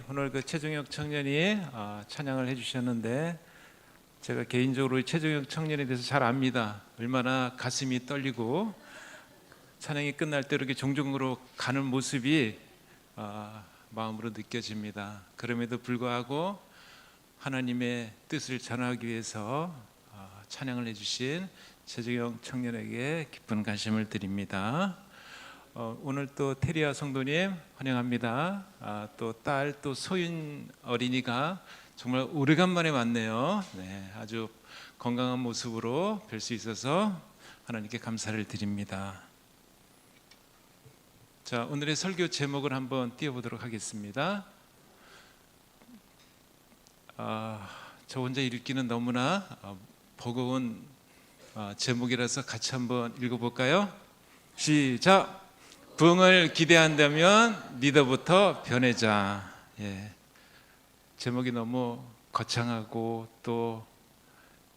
오늘 그 최종혁 청년이 찬양을 해주셨는데, 제가 개인적으로 최종혁 청년에 대해서 잘 압니다. 얼마나 가슴이 떨리고 찬양이 끝날 때 이렇게 종종으로 가는 모습이 마음으로 느껴집니다. 그럼에도 불구하고 하나님의 뜻을 전하기 위해서 찬양을 해주신 최종혁 청년에게 기쁜 관심을 드립니다. 오늘 또 테리아 성도님 환영합니다. 또 딸 또 소윤 어린이가 정말 오래간만에 왔네요. 네, 아주 건강한 모습으로 뵐 수 있어서 하나님께 감사를 드립니다. 자, 오늘의 설교 제목을 한번 띄워보도록 하겠습니다. 저 혼자 읽기는 너무나 버거운 제목이라서 같이 한번 읽어볼까요? 시작! 부흥을 기대한다면 리더부터 변해자. 제목이 너무 거창하고 또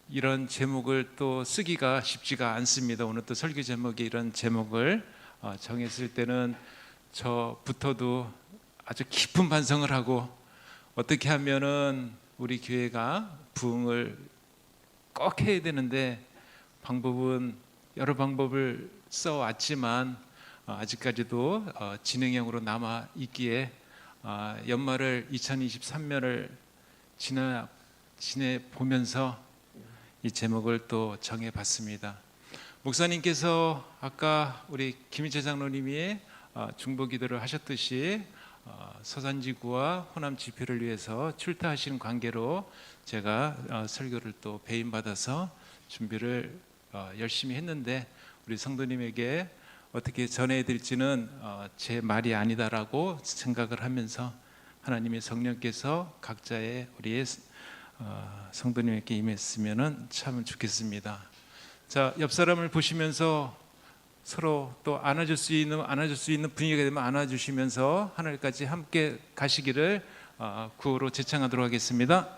이런 제목을 또 쓰기가 쉽지가 않습니다. 오늘 또 설교 제목에 이런 제목을 정했을 때는 저부터도 아주 깊은 반성을 하고, 어떻게 하면은 우리 교회가 부흥을 꼭 해야 되는데 방법은 여러 방법을 써왔지만 아직까지도 진행형으로 남아 있기에 연말을 2023년을 지내보면서 이 제목을 또 정해봤습니다. 목사님께서 아까 우리 김희재 장로님이 중보기도를 하셨듯이 서산지구와 호남 집회를 위해서 출타하시는 관계로 제가 설교를 또 배임받아서 준비를 열심히 했는데, 우리 성도님에게 어떻게 전해드릴지는 제 말이 아니다라고 생각을 하면서 하나님의 성령께서 각자의 우리의 성도님에게 임했으면 참 좋겠습니다. 자, 옆 사람을 보시면서 서로 또 안아줄 수 있는 분위기가 되면 안아주시면서 하늘까지 함께 가시기를 구호로 제창하도록 하겠습니다.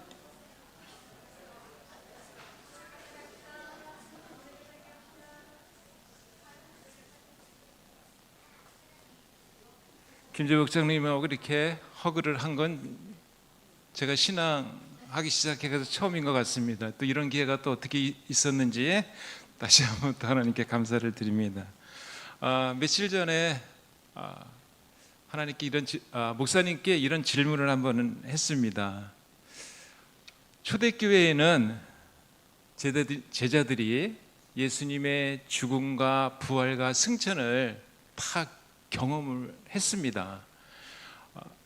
김재복 장님하고 이렇게 허그를 한 건 제가 신앙하기 시작해서 처음인 것 같습니다. 또 이런 기회가 또 어떻게 있었는지 다시 한번 또 하나님께 감사를 드립니다. 며칠 전에 하나님께 목사님께 이런 질문을 한번 했습니다. 초대교회에는 제자들이 예수님의 죽음과 부활과 승천을 다 경험을 했습니다.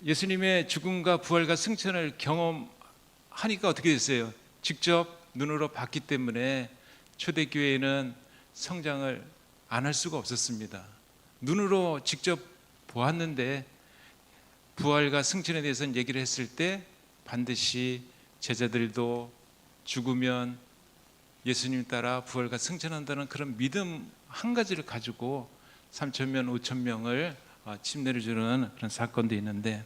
예수님의 죽음과 부활과 승천을 경험하니까 어떻게 됐어요? 직접 눈으로 봤기 때문에 초대교회에는 성장을 안 할 수가 없었습니다. 눈으로 직접 보았는데 부활과 승천에 대해서는 얘기를 했을 때 반드시 제자들도 죽으면 예수님 따라 부활과 승천한다는 그런 믿음 한 가지를 가지고 3,000명, 5,000명을 침례를 주는 그런 사건도 있는데,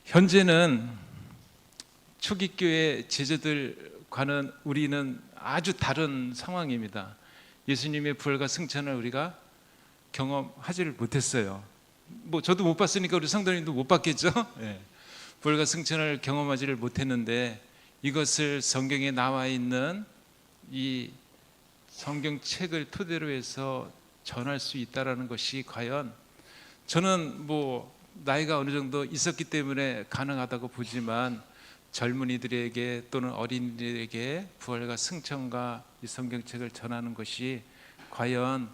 현재는 초기 교회 제자들과는 우리는 아주 다른 상황입니다. 예수님의 부활과 승천을 우리가 경험하지를 못했어요. 저도 못 봤으니까 우리 성도님도 못 봤겠죠? 부활과 승천을 경험하지를 못했는데, 이것을 성경에 나와 있는 이 성경책을 토대로 해서 전할 수 있다라는 것이 과연, 저는 나이가 어느 정도 있었기 때문에 가능하다고 보지만 젊은이들에게 또는 어린이들에게 부활과 승천과 이 성경책을 전하는 것이 과연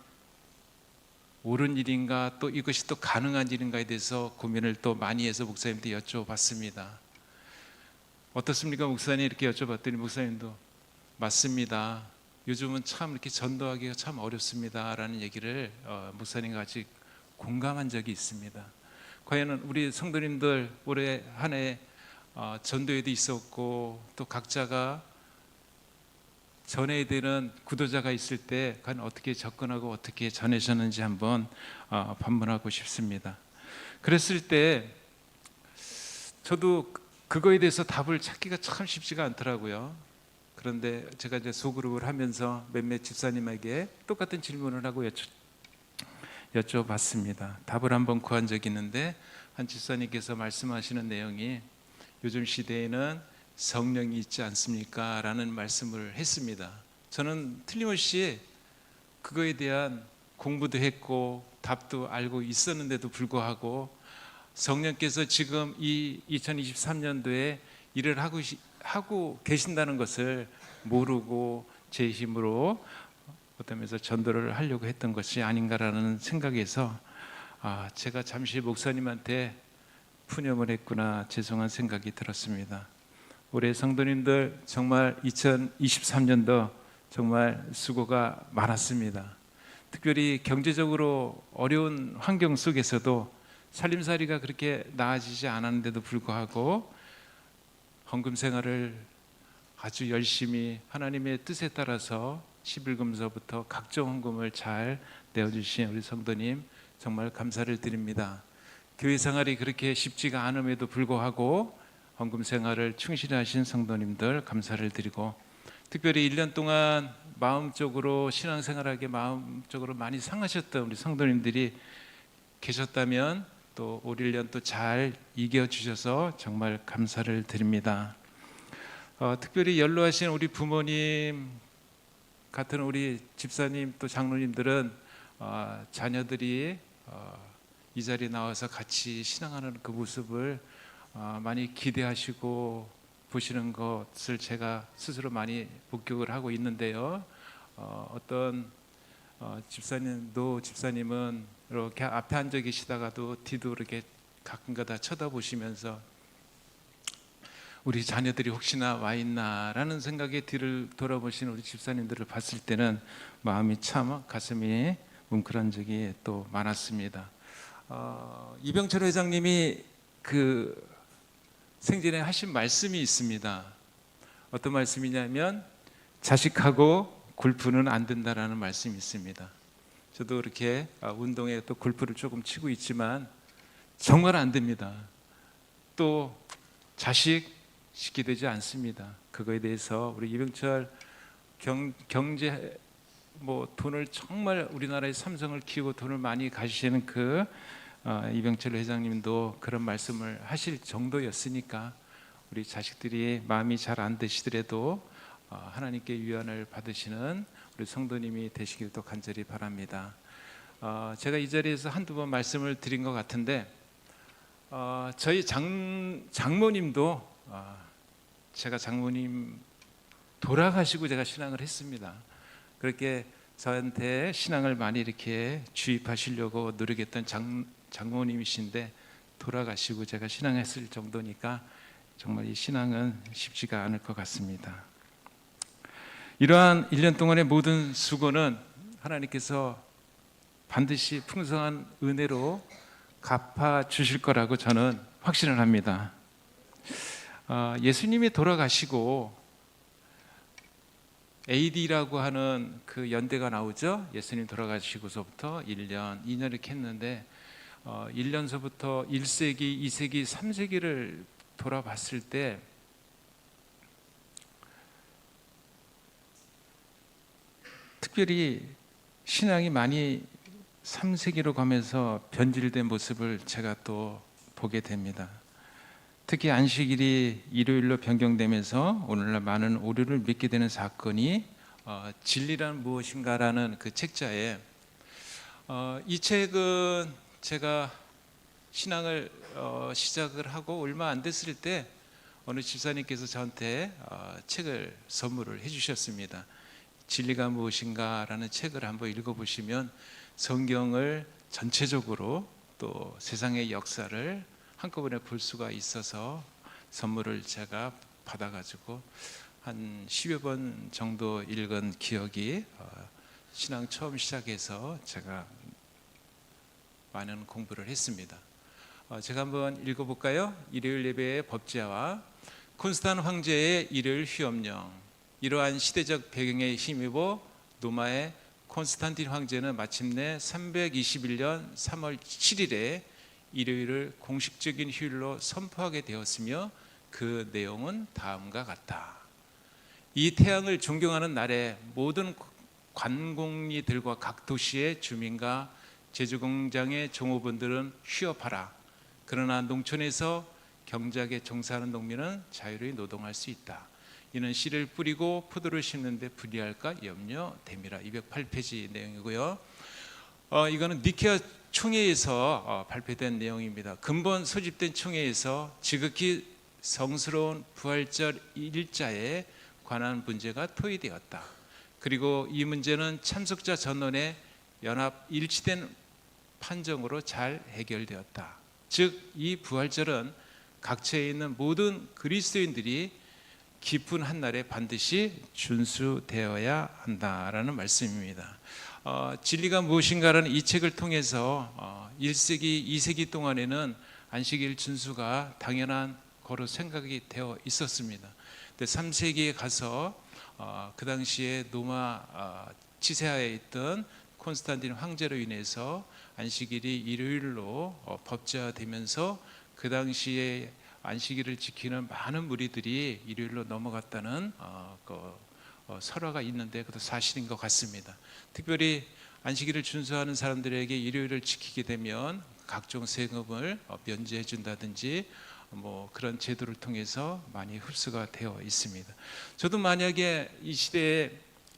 옳은 일인가, 또 이것이 또 가능한 일인가에 대해서 고민을 또 많이 해서 목사님한테 여쭤봤습니다. 어떻습니까 목사님? 이렇게 여쭤봤더니 목사님도 맞습니다, 요즘은 참 이렇게 전도하기가 참 어렵습니다 라는 얘기를 목사님과 같이 공감한 적이 있습니다. 과연 우리 성도님들 올해 한 해 전도회도 있었고, 또 각자가 전해야 되는 구도자가 있을 때 과연 어떻게 접근하고 어떻게 전하셨는지 한번 반문하고 싶습니다. 그랬을 때 저도 그거에 대해서 답을 찾기가 참 쉽지가 않더라고요. 그런데 제가 이제 소그룹을 하면서 몇몇 집사님에게 똑같은 질문을 하고 여쭤봤습니다. 답을 한번 구한 적이 있는데 한 집사님께서 말씀하시는 내용이 요즘 시대에는 성령이 있지 않습니까? 라는 말씀을 했습니다. 저는 틀림없이 그거에 대한 공부도 했고 답도 알고 있었는데도 불구하고 성령께서 지금 이 2023년도에 일을 하고 계신다는 것을 모르고 제 힘으로 어떤 면에서 전도를 하려고 했던 것이 아닌가라는 생각에서 제가 잠시 목사님한테 푸념을 했구나 죄송한 생각이 들었습니다. 올해 성도님들 정말 2023년도 정말 수고가 많았습니다. 특별히 경제적으로 어려운 환경 속에서도 살림살이가 그렇게 나아지지 않았는데도 불구하고 헌금 생활을 아주 열심히 하나님의 뜻에 따라서 11금서부터 각종 헌금을 잘 내어주신 우리 성도님 정말 감사를 드립니다. 교회 생활이 그렇게 쉽지가 않음에도 불구하고 헌금 생활을 충실히 하신 성도님들 감사를 드리고, 특별히 1년 동안 마음적으로 신앙생활하게 마음적으로 많이 상하셨던 우리 성도님들이 계셨다면 또 올 1년 또 잘 이겨주셔서 정말 감사를 드립니다. 특별히 연로하신 우리 부모님 같은 우리 집사님 또 장로님들은 자녀들이 이 자리에 나와서 같이 신앙하는 그 모습을 많이 기대하시고 보시는 것을 제가 스스로 많이 목격을 하고 있는데요. 어떤 집사님은 이렇게 앞에 앉아 계시다가도 뒤도 이렇게 가끔가다 쳐다보시면서 우리 자녀들이 혹시나 와 있나라는 생각에 뒤를 돌아보시는 우리 집사님들을 봤을 때는 마음이 참 가슴이 뭉클한 적이 또 많았습니다. 이병철 회장님이 그 생전에 하신 말씀이 있습니다. 어떤 말씀이냐면 자식하고 골프는 안 된다라는 말씀이 있습니다. 저도 이렇게 운동에 또 골프를 조금 치고 있지만 정말 안 됩니다. 또 자식 쉽게 되지 않습니다. 그거에 대해서 우리 이병철 경제 돈을 정말 우리나라의 삼성을 키우고 돈을 많이 가지시는 그 이병철 회장님도 그런 말씀을 하실 정도였으니까 우리 자식들이 마음이 잘 안 되시더라도 하나님께 위안을 받으시는 우리 성도님이 되시길 또 간절히 바랍니다. 제가 이 자리에서 한두 번 말씀을 드린 것 같은데 저희 장모님도 제가 장모님 돌아가시고 제가 신앙을 했습니다. 그렇게 저한테 신앙을 많이 이렇게 주입하시려고 노력했던 장모님이신데 돌아가시고 제가 신앙했을 정도니까 정말 이 신앙은 쉽지가 않을 것 같습니다. 이러한 1년 동안의 모든 수고는 하나님께서 반드시 풍성한 은혜로 갚아 주실 거라고 저는 확신을 합니다. 예수님이 돌아가시고 AD라고 하는 그 연대가 나오죠. 예수님 돌아가시고서부터 1년, 2년 이렇게 했는데 1년서부터 1세기, 2세기, 3세기를 돌아봤을 때 특별히 신앙이 많이 3세기로 가면서 변질된 모습을 제가 또 보게 됩니다. 특히 안식일이 일요일로 변경되면서 오늘날 많은 오류를 믿게 되는 사건이 진리란 무엇인가라는 그 책자에 이 책은 제가 신앙을 시작을 하고 얼마 안 됐을 때 어느 집사님께서 저한테 책을 선물을 해주셨습니다. 진리가 무엇인가라는 책을 한번 읽어보시면 성경을 전체적으로 또 세상의 역사를 한꺼번에 볼 수가 있어서 선물을 제가 받아가지고 한 10여 번 정도 읽은 기억이 신앙 처음 시작해서 제가 많은 공부를 했습니다. 제가 한번 읽어볼까요? 일요일 예배의 법제와 콘스탄 황제의 일요일 휴업령. 이러한 시대적 배경에 힘입어 로마의 콘스탄틴 황제는 마침내 321년 3월 7일에 일요일을 공식적인 휴일로 선포하게 되었으며 그 내용은 다음과 같다. 이 태양을 존경하는 날에 모든 관공리들과 각 도시의 주민과 제주공장의 종업원들은 휴업하라. 그러나 농촌에서 경작에 종사하는 농민은 자유로이 노동할 수 있다. 이는 씨를 뿌리고 포도를 심는데 불리할까 염려됨이라. 208페이지 내용이고요. 이거는 니케아 총회에서 발표된 내용입니다. 근본 소집된 총회에서 지극히 성스러운 부활절 일자에 관한 문제가 토의되었다. 그리고 이 문제는 참석자 전원의 연합 일치된 판정으로 잘 해결되었다. 즉 이 부활절은 각처에 있는 모든 그리스도인들이 깊은 한날에 반드시 준수되어야 한다라는 말씀입니다. 진리가 무엇인가라는 이 책을 통해서 1세기, 2세기 동안에는 안식일 준수가 당연한 거로 생각이 되어 있었습니다. 근데 3세기에 가서 그 당시에 로마 치세하에 있던 콘스탄틴 황제로 인해서 안식일이 일요일로 법제화되면서 그 당시에 안식일을 지키는 많은 무리들이 일요일로 넘어갔다는 설화가 있는데 그것도 사실인 것 같습니다. 특별히 안식일을 준수하는 사람들에게 일요일을 지키게 되면 각종 세금을 면제해 준다든지 뭐 그런 제도를 통해서 많이 흡수가 되어 있습니다. 저도 만약에 이 시대에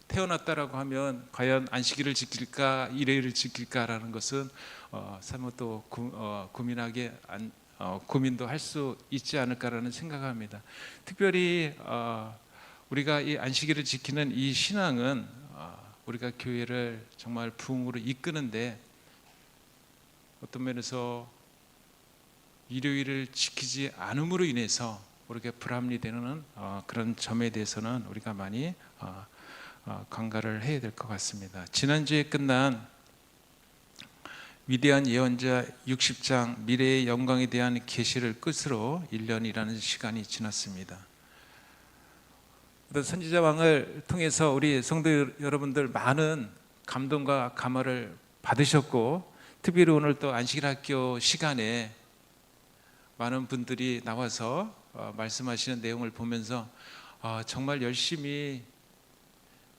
태어났다라고 하면 과연 안식일을 지킬까 일요일을 지킬까라는 것은 사뭇 또 고민도 할 수 있지 않을까라는 생각합니다. 특별히 우리가 이 안식일을 지키는 이 신앙은 우리가 교회를 정말 부흥으로 이끄는데 어떤 면에서 일요일을 지키지 않음으로 인해서 우리가 불합리되는 그런 점에 대해서는 우리가 많이 관가를 해야 될 것 같습니다. 지난주에 끝난 위대한 예언자 60장 미래의 영광에 대한 계시를 끝으로 1년이라는 시간이 지났습니다. 선지자 왕을 통해서 우리 성도 여러분들 많은 감동과 감화를 받으셨고, 특별히 오늘 또 안식일 학교 시간에 많은 분들이 나와서 말씀하시는 내용을 보면서 정말 열심히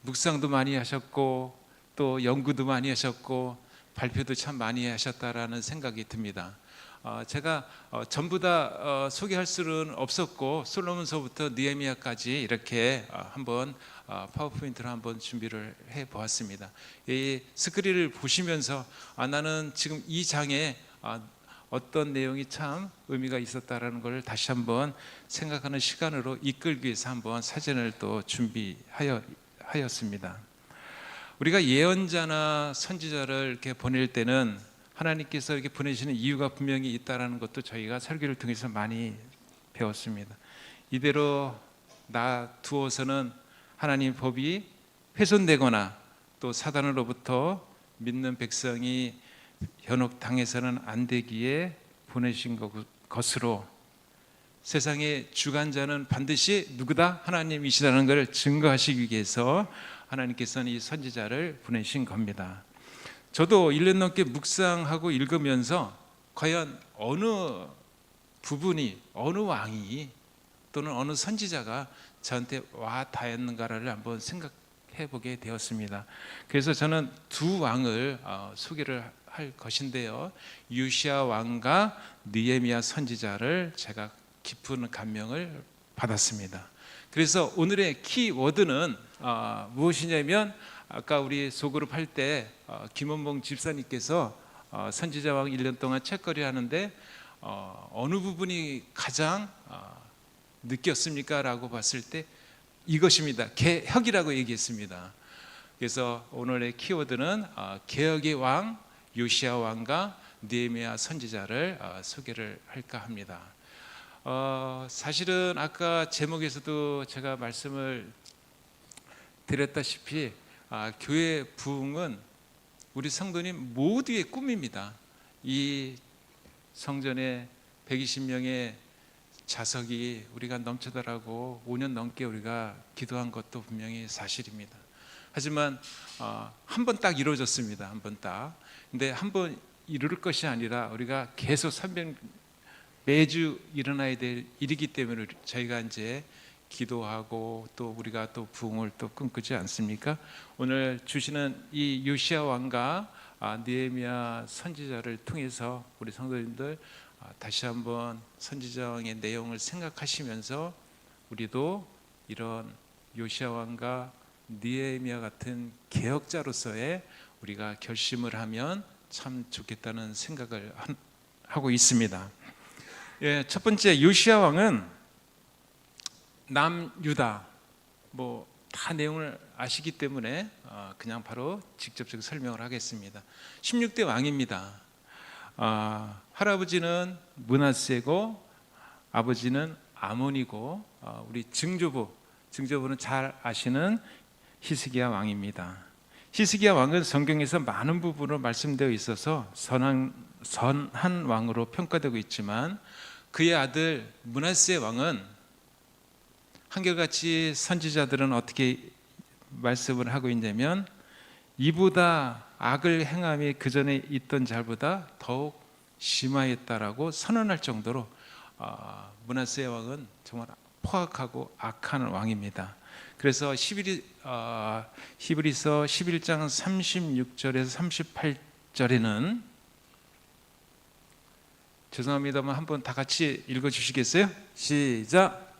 묵상도 많이 하셨고 또 연구도 많이 하셨고 발표도 참 많이 하셨다라는 생각이 듭니다. 제가 전부 다 소개할 수는 없었고 솔로몬서부터 느헤미야까지 이렇게 한번 파워포인트로 한번 준비를 해 보았습니다. 이 스크린을 보시면서 나는 지금 이 장에 어떤 내용이 참 의미가 있었다라는 걸 다시 한번 생각하는 시간으로 이끌기 위해서 한번 사전을 또 준비하였습니다. 우리가 예언자나 선지자를 이렇게 보낼 때는 하나님께서 이렇게 보내시는 이유가 분명히 있다라는 것도 저희가 설교를 통해서 많이 배웠습니다. 이대로 놔두어서는 하나님 법이 훼손되거나 또 사단으로부터 믿는 백성이 현혹당해서는 안 되기에 보내신 것으로 세상의 주관자는 반드시 누구다? 하나님이시라는 것을 증거하시기 위해서 하나님께서는 이 선지자를 보내신 겁니다. 저도 1년 넘게 묵상하고 읽으면서 과연 어느 부분이, 어느 왕이 또는 어느 선지자가 저한테 와 닿았는가를 한번 생각해 보게 되었습니다. 그래서 저는 두 왕을 소개를 할 것인데요, 요시야 왕과 느헤미야 선지자를 제가 깊은 감명을 받았습니다. 그래서 오늘의 키워드는 무엇이냐면, 아까 우리 소그룹 할 때 김원봉 집사님께서 선지자 왕 1년 동안 책거리 하는데 어느 부분이 가장 느꼈습니까? 라고 봤을 때 이것입니다. 개혁이라고 얘기했습니다. 그래서 오늘의 키워드는 개혁의 왕 요시야 왕과 느헤미야 선지자를 소개를 할까 합니다. 사실은 아까 제목에서도 제가 말씀을 드렸다시피 교회 부흥은 우리 성도님 모두의 꿈입니다. 이 성전에 120명의 자석이 우리가 넘쳐다라고 5년 넘게 우리가 기도한 것도 분명히 사실입니다. 하지만 한 번 딱 이루어졌습니다. 한 번 딱. 근데 한 번 이룰 것이 아니라 우리가 계속 300 매주 일어나야 될 일이기 때문에 저희가 이제 기도하고 또 우리가 또 부흥을 또 꿈꾸지 않습니까? 오늘 주시는 이 요시야 왕과 느헤미야 선지자를 통해서 우리 성도님들 다시 한번 선지자왕의 내용을 생각하시면서 우리도 이런 요시야 왕과 느헤미야 같은 개혁자로서의 우리가 결심을 하면 참 좋겠다는 생각을 하고 있습니다. 예, 첫 번째 요시야 왕은 남유다, 다 내용을 아시기 때문에 그냥 바로 직접적으로 설명을 하겠습니다. 16대 왕입니다. 할아버지는 므낫세고 아버지는 아몬이고 우리 증조부는 잘 아시는 히스기야 왕입니다. 히스기야 왕은 성경에서 많은 부분으로 말씀되어 있어서 선한 왕으로 평가되고 있지만 그의 아들 므낫세 왕은 한결같이 선지자들은 어떻게 말씀을 하고 있냐면 이보다 악을 행함이 그 전에 있던 자보다 더욱 심하였다라고 선언할 정도로 므낫세 왕은 정말 포악하고 악한 왕입니다. 그래서 히브리서 11장 36절에서 38절에는 죄송합니다만 한번 다 같이 읽어주시겠어요? 시작.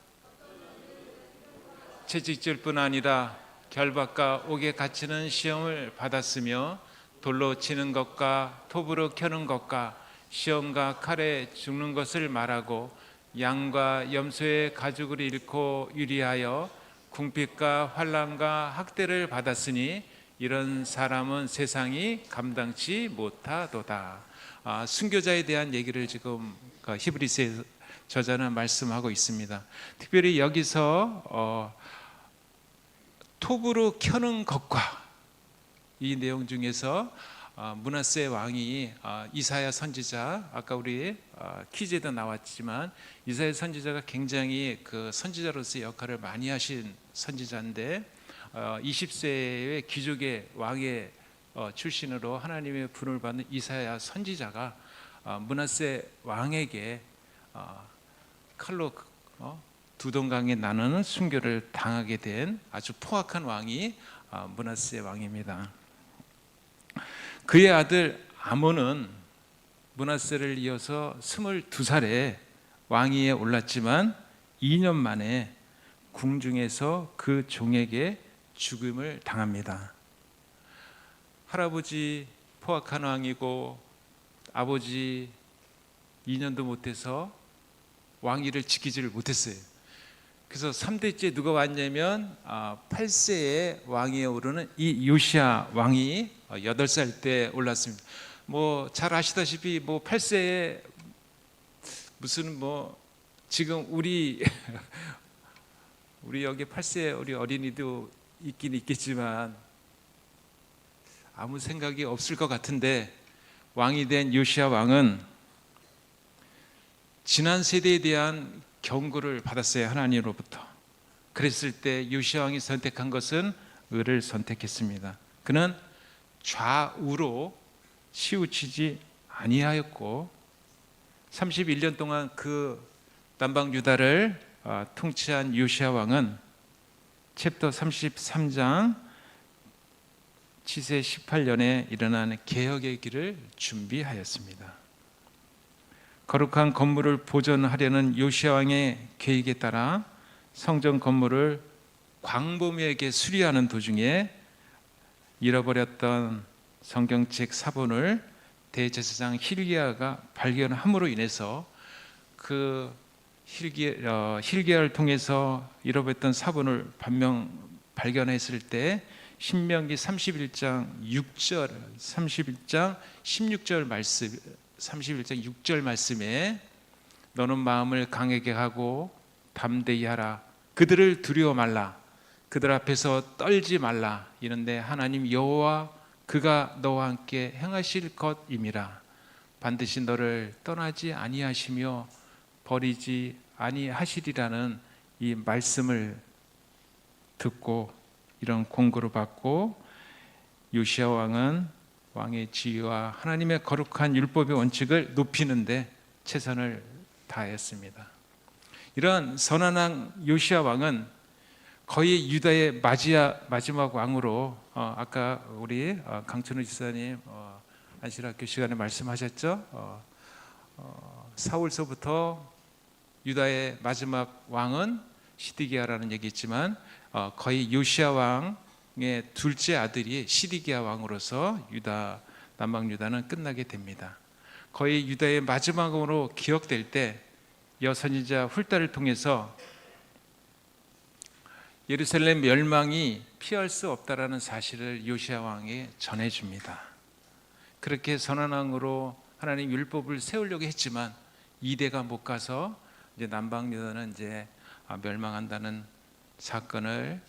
채찍질 뿐 아니라 결박과 옥에 갇히는 시험을 받았으며 돌로 치는 것과 톱으로 켜는 것과 시험과 칼에 죽는 것을 말하고 양과 염소의 가죽을 잃고 유리하여 궁핍과 환난과 학대를 받았으니 이런 사람은 세상이 감당치 못하도다. 순교자에 대한 얘기를 지금 히브리서 저자는 말씀하고 있습니다. 특별히 여기서 톱으로 켜는 것과 이 내용 중에서 므낫세 왕이 이사야 선지자, 아까 우리 퀴즈에도 나왔지만 이사야 선지자가 굉장히 그 선지자로서의 역할을 많이 하신 선지자인데 20세의 귀족의 왕의 출신으로 하나님의 분을 받는 이사야 선지자가 므낫세 왕에게 칼로 두동강에 나누는 순교를 당하게 된 아주 포악한 왕이 므낫세 왕입니다. 그의 아들 아몬은 므낫세를 이어서 22살에 왕위에 올랐지만 2년 만에 궁중에서 그 종에게 죽음을 당합니다. 할아버지 포악한 왕이고 아버지 2년도 못해서 왕위를 지키지를 못했어요. 그래서 3대째 누가 왔냐면 8세에 왕위에 오르는 이 요시야 왕이 8살 때 올랐습니다. 잘 아시다시피 8세에 무슨 지금 우리 여기 8세 우리 어린이도 있긴 있겠지만 아무 생각이 없을 것 같은데 왕이 된 요시야 왕은 지난 세대에 대한 경고를 받았어요. 하나님으로부터. 그랬을 때 요시야 왕이 선택한 것은 의를 선택했습니다. 그는 좌우로 치우치지 아니하였고 31년 동안 그 남방 유다를 통치한 요시야 왕은 챕터 33장 치세 18년에 일어나는 개혁의 길을 준비하였습니다. 거룩한 건물을 보존하려는 요시야 왕의 계획에 따라 성전 건물을 광범위하게 수리하는 도중에 잃어버렸던 성경책 사본을 대제사장 hil기야가 발견함으로 인해서 그 hil기야를 통해서 잃어버렸던 사본을 발견했을 때 신명기 31장 16절 말씀에 너는 마음을 강하게 하고 담대히 하라. 그들을 두려워 말라. 그들 앞에서 떨지 말라. 이런데 하나님 여호와 그가 너와 함께 행하실 것임이라. 반드시 너를 떠나지 아니하시며 버리지 아니하시리라는 이 말씀을 듣고 이런 공고를 받고 요시야 왕은 왕의 지위와 하나님의 거룩한 율법의 원칙을 높이는데 최선을 다했습니다. 이런 선한 왕 요시야 왕은 거의 유다의 마지막 왕으로 아까 우리 강천우 지사님 안실학교 시간에 말씀하셨죠. 사울서부터 유다의 마지막 왕은 시드기야라는 얘기 있지만 거의 요시야 왕의 둘째 아들이 시드기야 왕으로서 남방 유다는 끝나게 됩니다. 거의 유다의 마지막으로 기억될 때 여선지자 훌다를 통해서 예루살렘 멸망이 피할 수 없다라는 사실을 요시야 왕에 전해줍니다. 그렇게 선언왕으로 하나님 율법을 세우려고 했지만 이대가 못 가서 이제 남방 유다는 이제 멸망한다는 사건을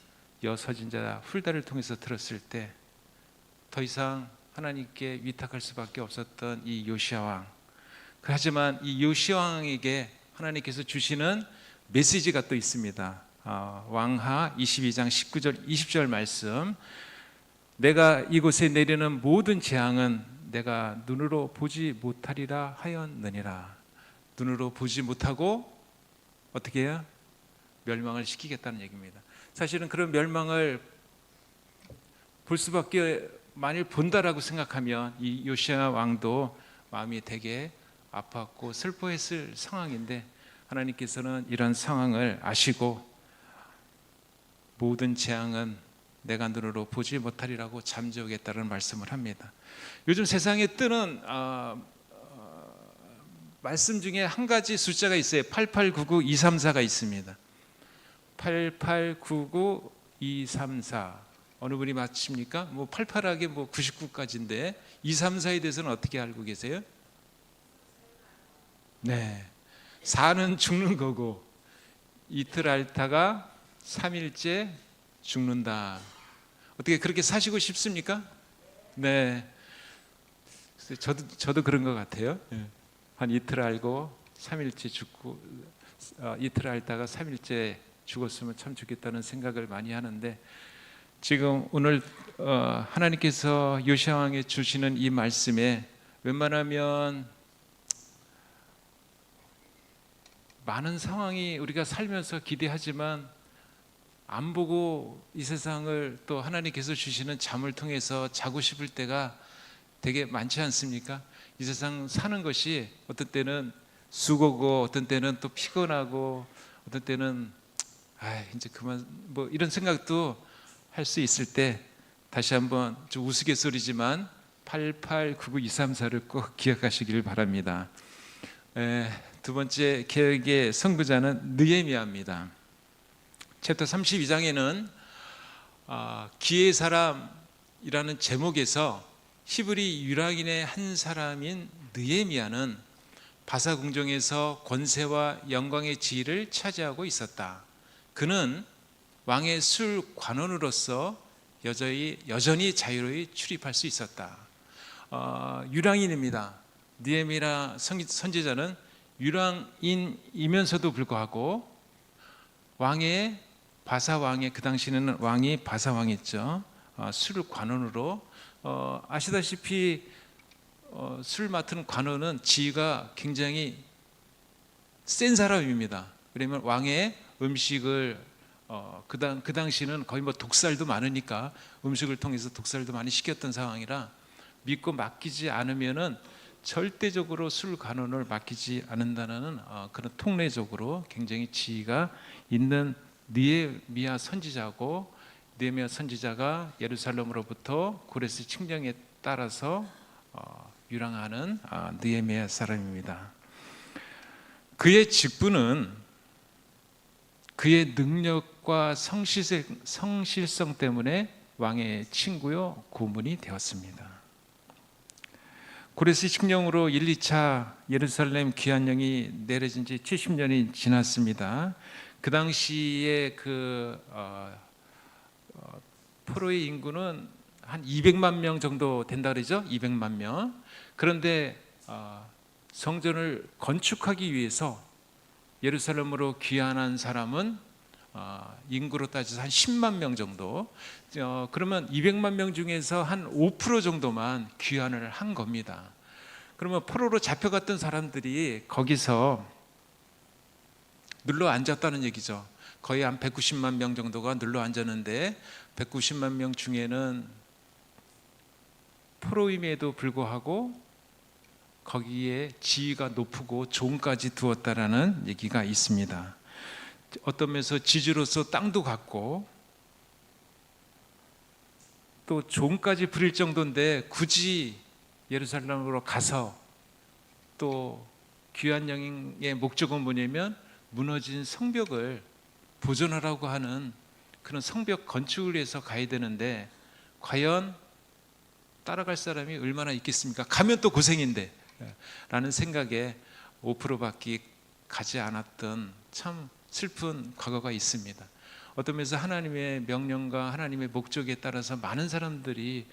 여서진자 훌다를 통해서 들었을 때 더 이상 하나님께 위탁할 수밖에 없었던 이 요시야 왕. 하지만 이 요시야 왕에게 하나님께서 주시는 메시지가 또 있습니다. 왕하 22장 19절 20절 말씀. 내가 이곳에 내리는 모든 재앙은 내가 눈으로 보지 못하리라 하였느니라. 눈으로 보지 못하고 어떻게 해요? 멸망을 시키겠다는 얘기입니다. 사실은 그런 멸망을 볼 수밖에, 만일 본다라고 생각하면 이 요시야 왕도 마음이 되게 아팠고 슬퍼했을 상황인데 하나님께서는 이런 상황을 아시고 모든 재앙은 내가 눈으로 보지 못하리라고 잠재우겠다는 말씀을 합니다. 요즘 세상에 뜨는 말씀 중에 한 가지 숫자가 있어요. 8899234가 있습니다. 8899234 어느 분이 맞춥니까? 88하게 99까지인데 234에 대해서는 어떻게 알고 계세요? 네, 4는 죽는 거고 이틀 앓다가 3일째 죽는다. 어떻게 그렇게 사시고 싶습니까? 네, 저도 그런 것 같아요. 한 이틀 알고 3일째 죽고 이틀 앓다가 3일째 죽었으면 참 좋겠다는 생각을 많이 하는데 지금 오늘 하나님께서 요시야 왕에 주시는 이 말씀에 웬만하면 많은 상황이 우리가 살면서 기대하지만 안 보고 이 세상을 또 하나님께서 주시는 잠을 통해서 자고 싶을 때가 되게 많지 않습니까? 이 세상 사는 것이 어떤 때는 수고고 어떤 때는 또 피곤하고 어떤 때는 이제 그만 이런 생각도 할 수 있을 때 다시 한번 좀 우스갯소리지만 88992334를 꼭 기억하시길 바랍니다. 두 번째 개혁의 선구자는 느헤미야입니다. 챕터 32장에는 기의 사람이라는 제목에서 히브리 유랑인의 한 사람인 느헤미야는 바사 궁정에서 권세와 영광의 지위를 차지하고 있었다. 그는 왕의 술 관원으로서 여전히 자유로이 출입할 수 있었다. 유랑인입니다. 느헤미야 선지자는 유랑인이면서도 불구하고 바사 왕의 그 당시에는 왕이 바사 왕이었죠. 술 관원으로 아시다시피 술 맡은 관원은 지위가 굉장히 센 사람입니다. 그러면 왕의 음식을 그 당시는 거의 독살도 많으니까 음식을 통해서 독살도 많이 시켰던 상황이라 믿고 맡기지 않으면은 절대적으로 술 관원을 맡기지 않는다는 그런 통례적으로 굉장히 지위가 있는 느헤미야 선지자고, 느헤미야 선지자가 예루살렘으로부터 고레스 칙령에 따라서 유랑하는 느헤미야 사람입니다. 그의 직분은 그의 능력과 성실성 때문에 왕의 친구요 고문이 되었습니다. 고레스 칙령으로 1, 2차 예루살렘 귀환령이 내려진 지 70년이 지났습니다. 그 당시에 포로의 인구는 한 200만 명 정도 된다 그러죠. 200만 명. 그런데 성전을 건축하기 위해서 예루살렘으로 귀환한 사람은 인구로 따져서 한 10만 명 정도. 그러면 200만 명 중에서 한 5% 정도만 귀환을 한 겁니다. 그러면 포로로 잡혀갔던 사람들이 거기서 눌러 앉았다는 얘기죠. 거의 한 190만 명 정도가 눌러 앉았는데 190만 명 중에는 포로임에도 불구하고 거기에 지위가 높고 종까지 두었다라는 얘기가 있습니다. 어떤 면에서 지주로서 땅도 갖고 또 종까지 부릴 정도인데 굳이 예루살렘으로 가서 또 귀한 여행의 목적은 뭐냐면 무너진 성벽을 보존하라고 하는 그런 성벽 건축을 위해서 가야 되는데 과연 따라갈 사람이 얼마나 있겠습니까? 가면 또 고생인데 라는 생각에 5%밖에 가지 않았던 참 슬픈 과거가 있습니다. 어떤 면에서 하나님의 명령과 하나님의 목적에 따라서 많은 사람들이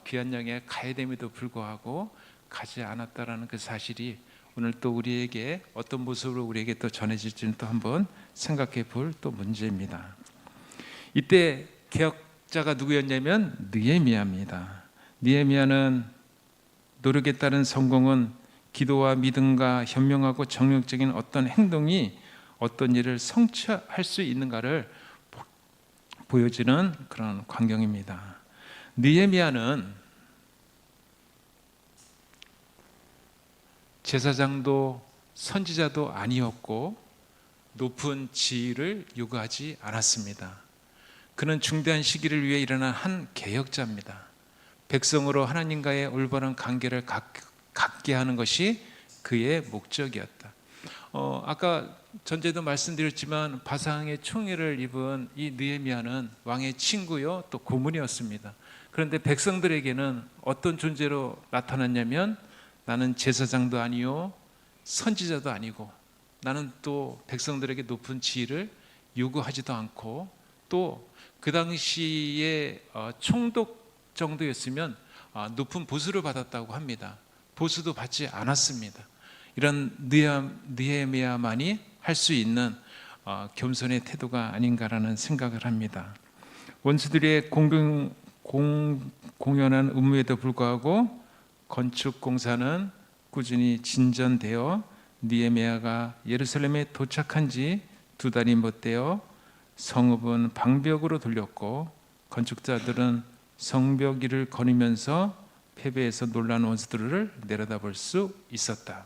귀한 여행에 가야 됨에도 불구하고 가지 않았다라는 그 사실이 오늘 또 우리에게 어떤 모습으로 우리에게 또 전해질지는 또 한번 생각해 볼 또 문제입니다. 이때 개혁자가 누구였냐면 느헤미야입니다. 느헤미야는 노력에 따른 성공은 기도와 믿음과 현명하고 정력적인 어떤 행동이 어떤 일을 성취할 수 있는가를 보여주는 그런 광경입니다. 느헤미야는 제사장도 선지자도 아니었고 높은 지위를 요구하지 않았습니다. 그는 중대한 시기를 위해 일어난 한 개혁자입니다. 백성으로 하나님과의 올바른 관계를 갖게 하는 것이 그의 목적이었다. 아까 전제도 말씀드렸지만 바상의 총애를 입은 이 느헤미야는 왕의 친구요 또 고문이었습니다. 그런데 백성들에게는 어떤 존재로 나타났냐면 나는 제사장도 아니요 선지자도 아니고 나는 또 백성들에게 높은 지위를 요구하지도 않고 또 그 당시에 총독 정도였으면 높은 보수를 받았다고 합니다. 보수도 받지 않았습니다. 이런 느헤미야만이 할 수 있는 겸손의 태도가 아닌가라는 생각을 합니다. 원수들의 공연한 음모에도 불구하고 건축 공사는 꾸준히 진전되어 느헤미야가 예루살렘에 도착한 지 2달이 못 되어 성읍은 방벽으로 돌렸고 건축자들은 성벽 위를 거니면서 패배해서 놀란 원수들을 내려다볼 수 있었다.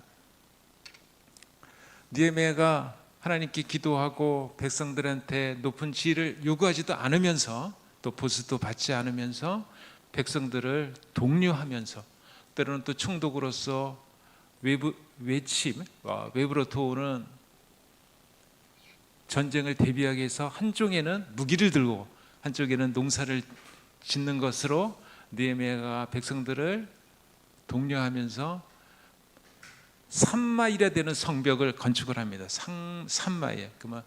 느헤미야가 하나님께 기도하고 백성들한테 높은 지위를 요구하지도 않으면서 또 보수도 받지 않으면서 백성들을 독려하면서 때로는 또 총독으로서 외부로부터 오는 전쟁을 대비하기 위해서 한쪽에는 무기를 들고 한쪽에는 농사를 짓는 것으로 느헤미야가 백성들을 독려하면서 3마일에 되는 성벽을 건축을 합니다. 3마일. 그러면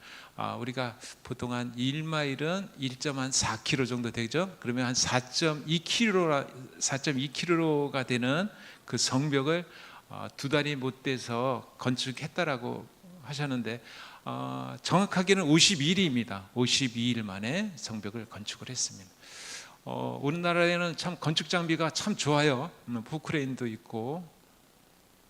우리가 보통 한 1마일은 1.4km 정도 되죠. 그러면 한 4.2km가 되는 그 성벽을 2달이 못 돼서 건축했다라고 하셨는데 정확하게는 52일입니다. 52일 만에 성벽을 건축을 했습니다. 우리나라에는 참 건축 장비가 참 좋아요. 포크레인도 있고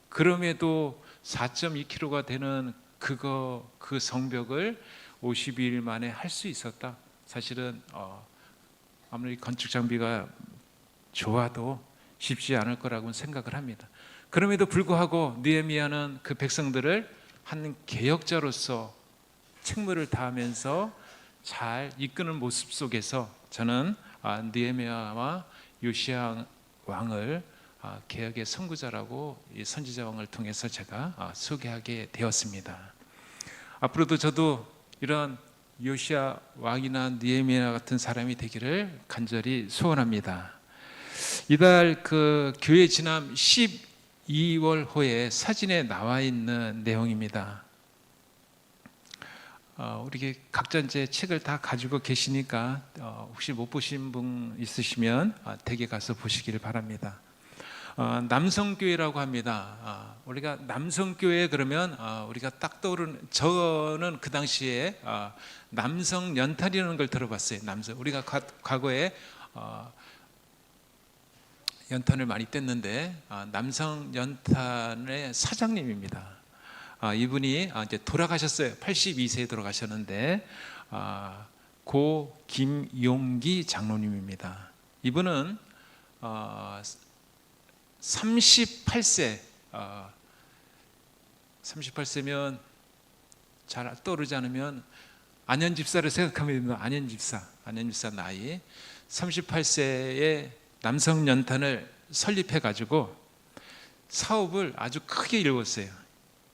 그럼에도 4.2km가 되는 그 성벽을 52일 만에 할 수 있었다. 사실은 아무리 건축 장비가 좋아도 쉽지 않을 거라고 생각을 합니다. 그럼에도 불구하고 느헤미야는 그 백성들을 한 개혁자로서 책무를 다하면서 잘 이끄는 모습 속에서 저는 느헤미야와 요시야 왕을 개혁의 선구자라고 이 선지자 왕을 통해서 제가 소개하게 되었습니다. 앞으로도 저도 이런 요시야 왕이나 느헤미야 같은 사람이 되기를 간절히 소원합니다. 이달 그 교회 지남 12월호에 사진에 나와 있는 내용입니다. 우리 각자 이제 책을 다 가지고 계시니까 혹시 못 보신 분 있으시면 댁에 가서 보시기를 바랍니다. 남성교회라고 합니다. 우리가 남성교회 그러면 우리가 딱 떠오르는, 저는 그 당시에 남성연탄이라는 걸 들어봤어요. 우리가 과거에 연탄을 많이 뗐는데 남성연탄의 사장님입니다. 이분이 이제 돌아가셨어요. 82세에 돌아가셨는데 고 김용기 장로님입니다. 이분은 38세 38세면 잘 떠오르지 않으면 안현 집사를 생각하면 됩니다. 안현 집사 나이 38세에 남성 연탄을 설립해 가지고 사업을 아주 크게 이루었어요.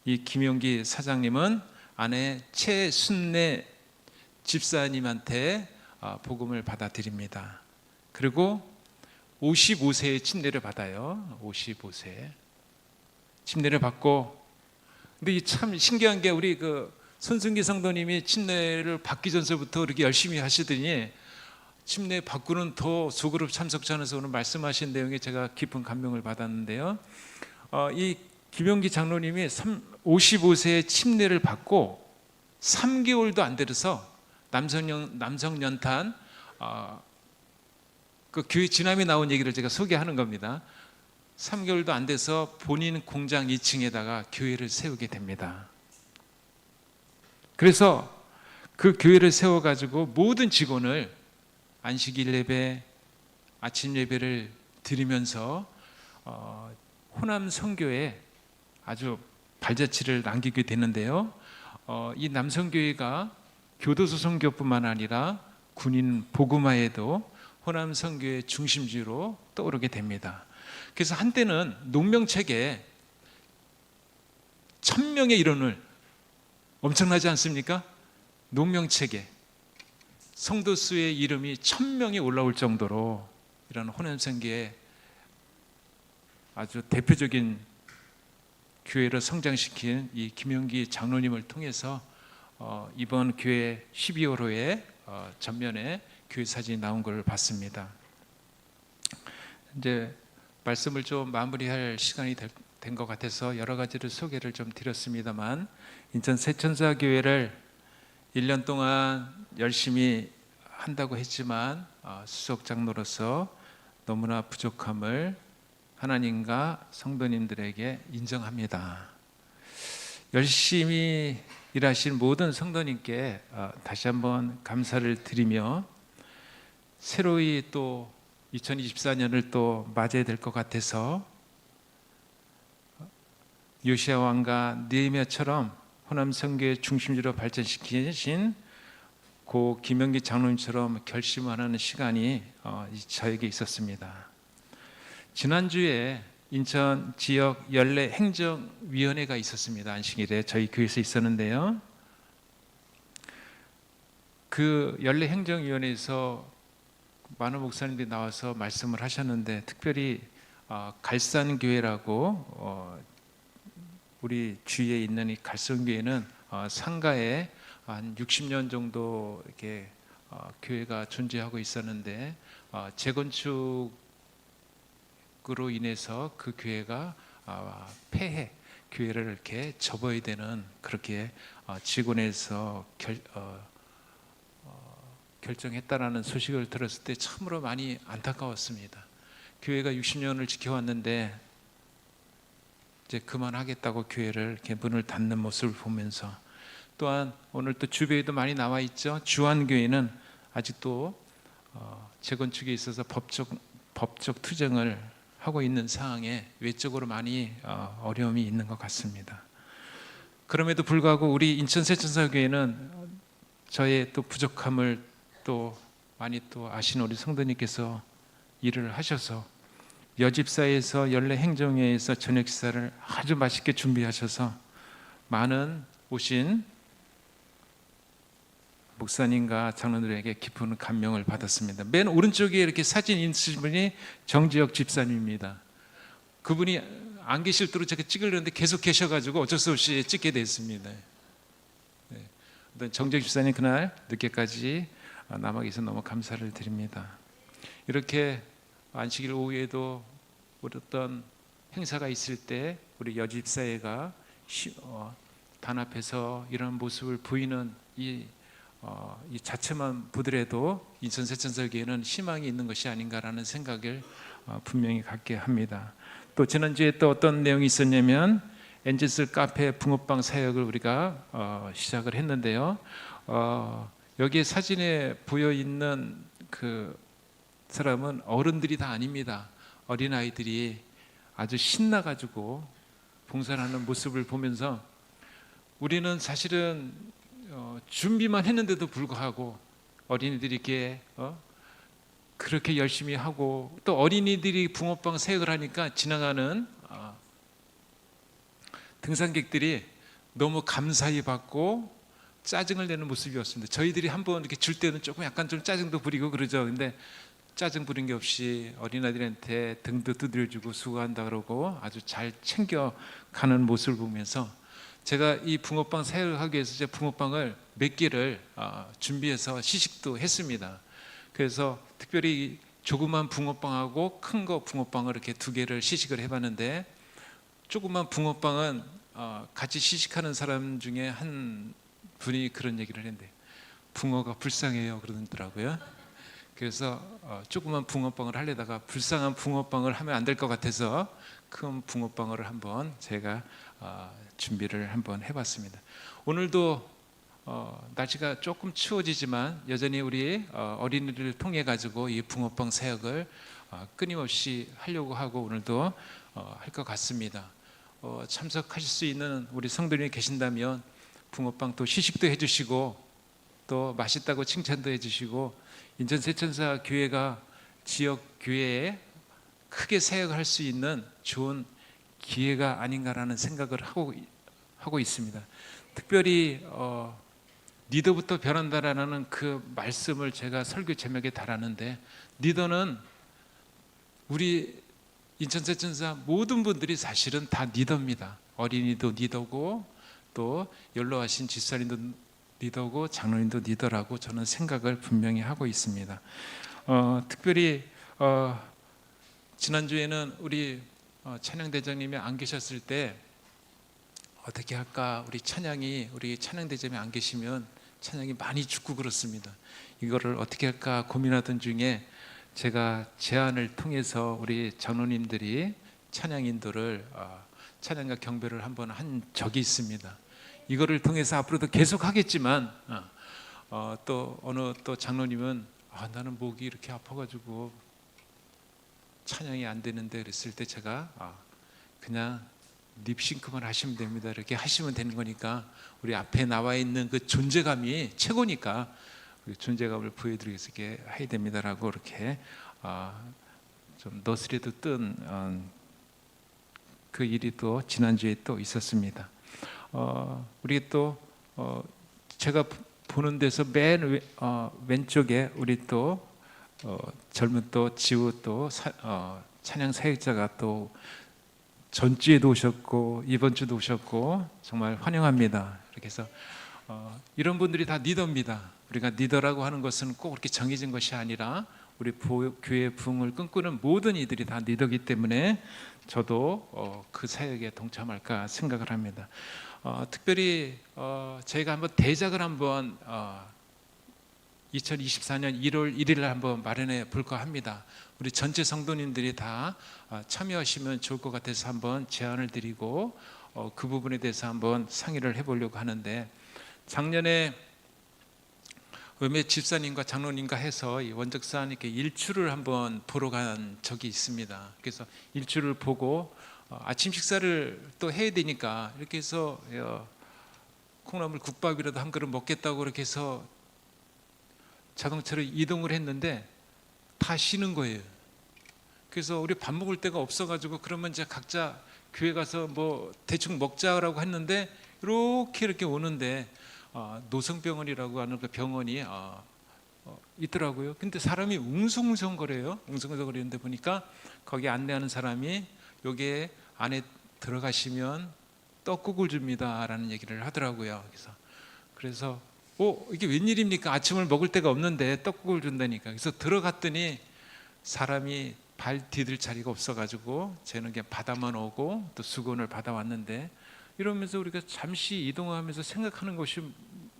이 김용기 사장님은 아내 최순례 집사님한테 복음을 받아들입니다. 그리고 55세에 침례를 받아요. 55세 침례를 받고, 근데 이 참 신기한 게 우리 그 손승기 성도님이 침례를 받기 전서부터 이렇게 열심히 하시더니 침례 받고는 더 소그룹 참석자에서 오늘 말씀하신 내용에 제가 깊은 감명을 받았는데요. 이 김용기 장로님이 55세에 침례를 받고 3개월도 안 돼서 남성 연탄 그 교회 지남에 나온 얘기를 제가 소개하는 겁니다. 3개월도 안 돼서 본인 공장 2층에다가 교회를 세우게 됩니다. 그래서 그 교회를 세워가지고 모든 직원을 안식일 예배, 아침 예배를 드리면서 호남 선교에 아주 발자취를 남기게 되는데요. 이 남선교회가 교도소 선교뿐만 아니라 군인 복음화에도 호남 선교의 중심지로 떠오르게 됩니다. 그래서 한때는 농명책에 1000명의 일원을, 엄청나지 않습니까? 농명책에 성도 수의 이름이 1000명이 올라올 정도로 이런 호남 선교의 아주 대표적인 교회를 성장시킨 이 김용기 장로님을 통해서 이번 교회 12월호에 전면에 교회 사진이 나온 걸 봤습니다. 이제 말씀을 좀 마무리할 시간이 된 것 같아서 여러 가지를 소개를 좀 드렸습니다만, 인천 새천사교회를 1년 동안 열심히 한다고 했지만 수석 장로로서 너무나 부족함을 하나님과 성도님들에게 인정합니다. 열심히 일하신 모든 성도님께 다시 한번 감사를 드리며, 새로이 또 2024년을 또 맞이해야 될 것 같아서 요시야 왕과 느헤미야처럼 호남 선교의 중심지로 발전시키신 고 김용기 장로님처럼 결심하는 시간이 저에게 있었습니다. 지난주에 인천 지역 연례 행정위원회가 있었습니다. 안식일에 저희 교회에서 있었는데요. 그 연례 행정위원회에서 많은 목사님들이 나와서 말씀을 하셨는데, 특별히 갈산교회라고 우리 주위에 있는 이 갈산교회는 상가에 한 60년 정도 이렇게 교회가 존재하고 있었는데, 재건축으로 인해서 그 교회가 폐해, 교회를 이렇게 접어야 되는, 그렇게 직원에서 결정했다라는 소식을 들었을 때 참으로 많이 안타까웠습니다. 교회가 60년을 지켜왔는데 이제 그만하겠다고 교회를 이렇게 문을 닫는 모습을 보면서, 또한 오늘 또 주변에도 많이 나와 있죠. 주안교회는 아직도 재건축에 있어서 법적 투쟁을 하고 있는 상황에 외적으로 많이 어려움이 있는 것 같습니다. 그럼에도 불구하고 우리 인천 새천사교회는 저의 또 부족함을 또 많이 또 아시는 우리 성도님께서 일을 하셔서 여집사에서 연례 행정회에서 저녁 식사를 아주 맛있게 준비하셔서 많은 오신 목사님과 장로들에게 깊은 감명을 받았습니다. 맨 오른쪽에 이렇게 사진 있으신 분이 정지혁 집사님입니다. 그분이 안 계실 때로 제가 찍으려는데 계속 계셔가지고 어쩔 수 없이 찍게 됐습니다. 정지혁 집사님 그날 늦게까지 남아 계셔서 너무 감사를 드립니다. 이렇게 안식일 오후에도 어떤 행사가 있을 때 우리 여집사회가 단합해서 이런 모습을 보이는 이 자체만 보더라도 인천 새천사교회는 희망이 있는 것이 아닌가라는 생각을 분명히 갖게 합니다. 또 지난주에 또 어떤 내용이 있었냐면, 엔젤스 카페 붕어빵 사역을 우리가 시작을 했는데요. 여기에 사진에 보여 있는 그 사람은 어른들이 다 아닙니다. 어린아이들이 아주 신나가지고 봉사하는 모습을 보면서 우리는 사실은 준비만 했는데도 불구하고 어린이들이 이렇게 그렇게 열심히 하고, 또 어린이들이 붕어빵 사역을 하니까 지나가는 등산객들이 너무 감사히 받고 짜증을 내는 모습이었습니다. 저희들이 한번 이렇게 줄 때는 조금 약간 좀 짜증도 부리고 그러죠. 근데 짜증 부린 게 없이 어린아이들한테 등도 두드려주고 수고한다 그러고 아주 잘 챙겨가는 모습을 보면서 제가 이 붕어빵 사역을 하기 위해서 제가 붕어빵을 몇 개를 준비해서 시식도 했습니다. 그래서 특별히 조그만 붕어빵하고 큰 거 붕어빵을 이렇게 두 개를 시식을 해봤는데, 조그만 붕어빵은 같이 시식하는 사람 중에 한 분이 그런 얘기를 했는데 붕어가 불쌍해요 그러더라고요. 그래서 조그만 붕어빵을 하려다가 불쌍한 붕어빵을 하면 안 될 것 같아서 큰 붕어빵을 한번 제가 준비를 한번 해봤습니다. 오늘도 날씨가 조금 추워지지만 여전히 우리 어린이들을 통해 가지고 이 붕어빵 사역을 끊임없이 하려고 하고 오늘도 할 것 같습니다. 참석하실 수 있는 우리 성도님이 계신다면 붕어빵 또 시식도 해주시고 또 맛있다고 칭찬도 해주시고, 인천 세천사 교회가 지역 교회에 크게 사역을 할 수 있는 좋은 기회가 아닌가라는 생각을 하고 있습니다. 특별히 리더부터 변한다라는 그 말씀을 제가 설교 제목에 달았는데, 리더는 우리 인천 세천사 모든 분들이 사실은 다 리더입니다. 어린이도 리더고 또 연로하신 집사님도 리더고 장로님도 리더라고 저는 생각을 분명히 하고 있습니다. 특별히 지난주에는 우리 찬양대장님이 안 계셨을 때 어떻게 할까, 우리 찬양대장님이 안 계시면 찬양이 많이 죽고 그렇습니다. 이거를 어떻게 할까 고민하던 중에 제가 제안을 통해서 우리 장로님들이 찬양 인도를 찬양과 경배를 한번 한 적이 있습니다. 이거를 통해서 앞으로도 계속 하겠지만 또 어느 또 장로님은 나는 목이 이렇게 아파가지고 찬양이 안 되는데 그랬을 때 제가 그냥 립싱크만 하시면 됩니다. 이렇게 하시면 되는 거니까 우리 앞에 나와 있는 그 존재감이 최고니까 그 존재감을 보여드리기 위해서 이렇게 해야 됩니다라고 이렇게 좀 너스레도 뜬 그 일이 또 지난주에 또 있었습니다. 우리 또 제가 보는 데서 맨 왼쪽에 우리 또 젊은 또 지우 또 찬양 사역자가 또 전주에도 오셨고 이번 주도 오셨고 정말 환영합니다. 이렇게 해서 이런 분들이 다 리더입니다. 우리가 리더라고 하는 것은 꼭 그렇게 정해진 것이 아니라 우리 교회 부흥을 꿈꾸는 모든 이들이 다 리더이기 때문에 저도 그 사역에 동참할까 생각을 합니다. 특별히 저희가 한번 대작을 한번 2024년 1월 1일 한번 마련해 볼까 합니다. 우리 전체 성도님들이 다 참여하시면 좋을 것 같아서 한번 제안을 드리고 그 부분에 대해서 한번 상의를 해보려고 하는데, 작년에 몇 집사님과 장로님과 해서 이 원적산 이렇게 일출을 한번 보러 간 적이 있습니다. 그래서 일출을 보고 아침 식사를 또 해야 되니까 이렇게 해서 콩나물 국밥이라도 한 그릇 먹겠다고 그렇게 해서 자동차로 이동을 했는데 다 쉬는 거예요. 그래서 우리 밥 먹을 데가 없어가지고 그러면 이제 각자 교회 가서 뭐 대충 먹자라고 했는데 이렇게 오는데 노성병원이라고 하는 그 병원이 있더라고요. 근데 사람이 웅성웅성거려요. 웅성웅성거리는데 보니까 거기 안내하는 사람이 여기에 안에 들어가시면 떡국을 줍니다라는 얘기를 하더라고요. 그래서 이게 웬일입니까? 아침을 먹을 데가 없는데 떡국을 준다니까. 그래서 들어갔더니 사람이 발 디딜 자리가 없어가지고 저는 그냥 받아만 오고 또 수건을 받아왔는데, 이러면서 우리가 잠시 이동하면서 생각하는 것이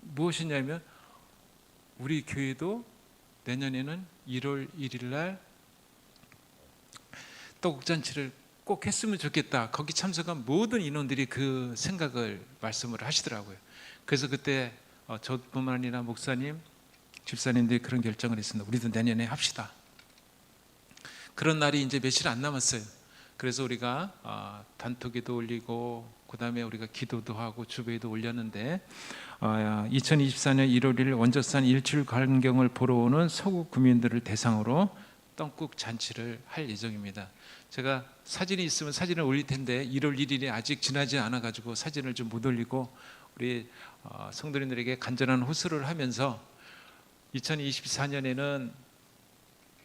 무엇이냐면, 우리 교회도 내년에는 1월 1일 날 떡국잔치를 꼭 했으면 좋겠다. 거기 참석한 모든 인원들이 그 생각을 말씀을 하시더라고요. 그래서 그때 저뿐만 아니라 목사님, 집사님들이 그런 결정을 했습니다. 우리도 내년에 합시다. 그런 날이 이제 며칠 안 남았어요. 그래서 우리가 단톡에도 올리고 그다음에 우리가 기도도 하고 주배도 올렸는데 2024년 1월 1일 원저산 일출 광경을 보러 오는 서구 구민들을 대상으로 떡국 잔치를 할 예정입니다. 제가 사진이 있으면 사진을 올릴 텐데 1월 1일이 아직 지나지 않아 가지고 사진을 좀 못 올리고 우리 성도님들에게 간절한 호소를 하면서 2024년에는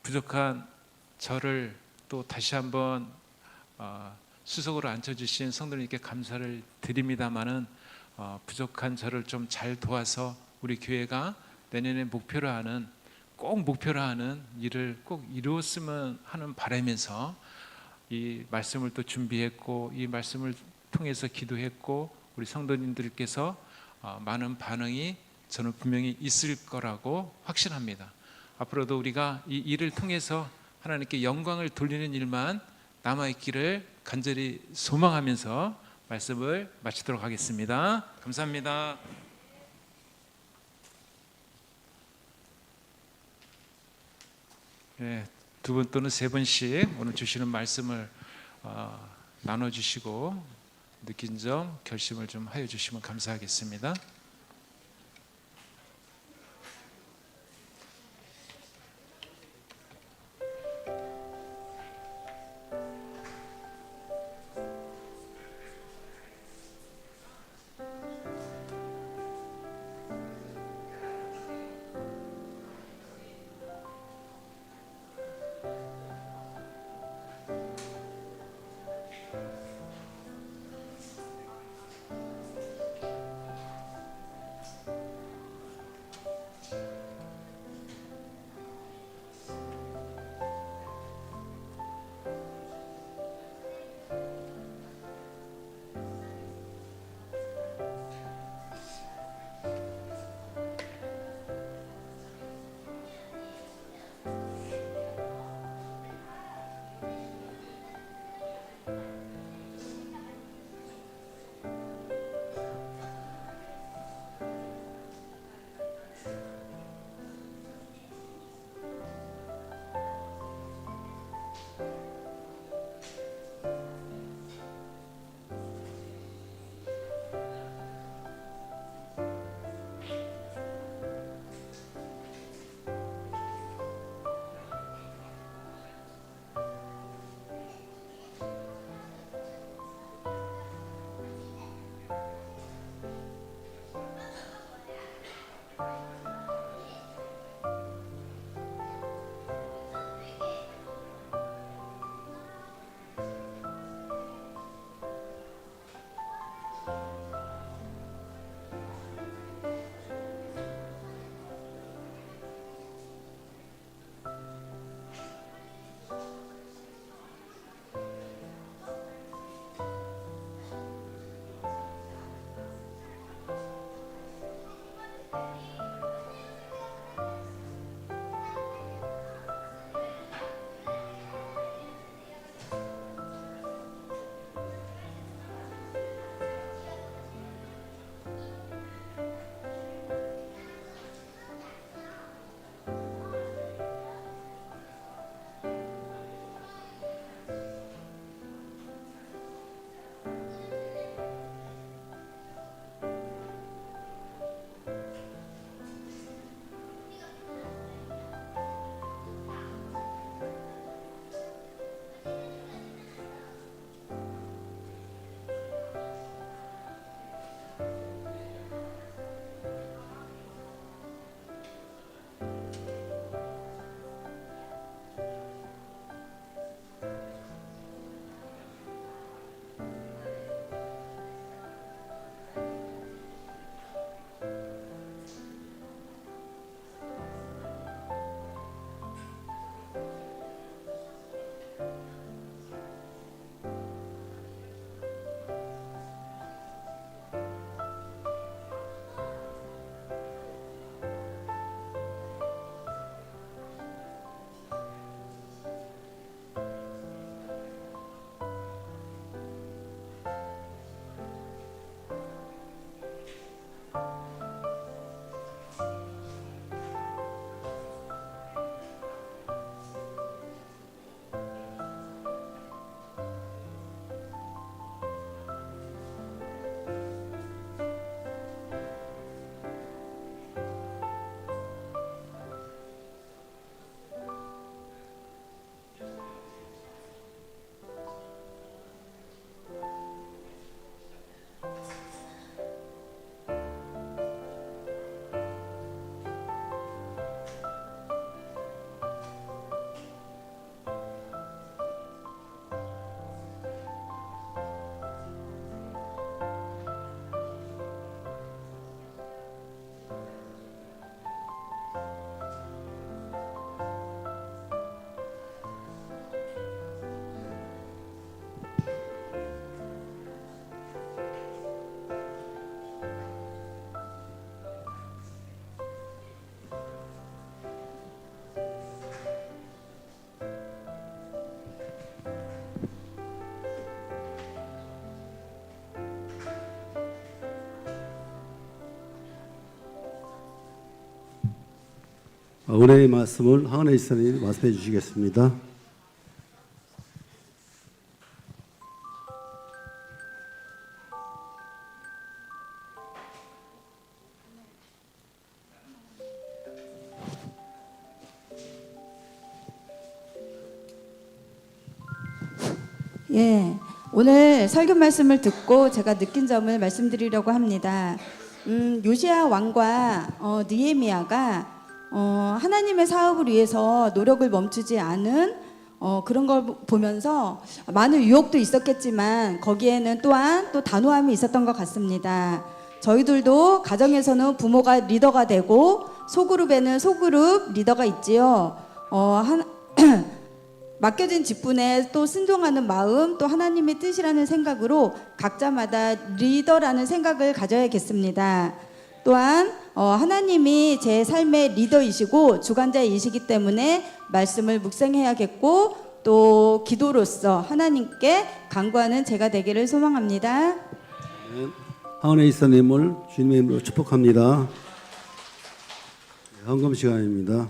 부족한 저를 또 다시 한번 수석으로 앉혀주신 성도님께 감사를 드립니다마는 부족한 저를 좀 잘 도와서 우리 교회가 내년에 꼭 목표로 하는 일을 꼭 이루었으면 하는 바라면서 이 말씀을 또 준비했고 이 말씀을 통해서 기도했고 우리 성도님들께서 많은 반응이 저는 분명히 있을 거라고 확신합니다. 앞으로도 우리가 이 일을 통해서 하나님께 영광을 돌리는 일만 남아있기를 간절히 소망하면서 말씀을 마치도록 하겠습니다. 감사합니다. 네, 두 분 또는 세 분씩 오늘 주시는 말씀을 나눠주시고 느낀 점 결심을 좀 하여 주시면 감사하겠습니다. 은혜의 말씀을 황은혜 집사님이 말씀해 주시겠습니다. 예, 오늘 설교 말씀을 듣고 제가 느낀 점을 말씀드리려고 합니다. 요시야 왕과 느헤미야가 하나님의 사업을 위해서 노력을 멈추지 않은 그런 걸 보면서 많은 유혹도 있었겠지만 거기에는 또한 또 단호함이 있었던 것 같습니다. 저희들도 가정에서는 부모가 리더가 되고 소그룹에는 소그룹 리더가 있지요. 맡겨진 직분에 또 순종하는 마음, 또 하나님의 뜻이라는 생각으로 각자마다 리더라는 생각을 가져야겠습니다. 또한 하나님이 제 삶의 리더이시고 주관자이시기 때문에 말씀을 묵상해야겠고 또 기도로서 하나님께 간구하는 제가 되기를 소망합니다. 황은혜 집사님을 주님의 이름으로 축복합니다. 헌금 시간입니다.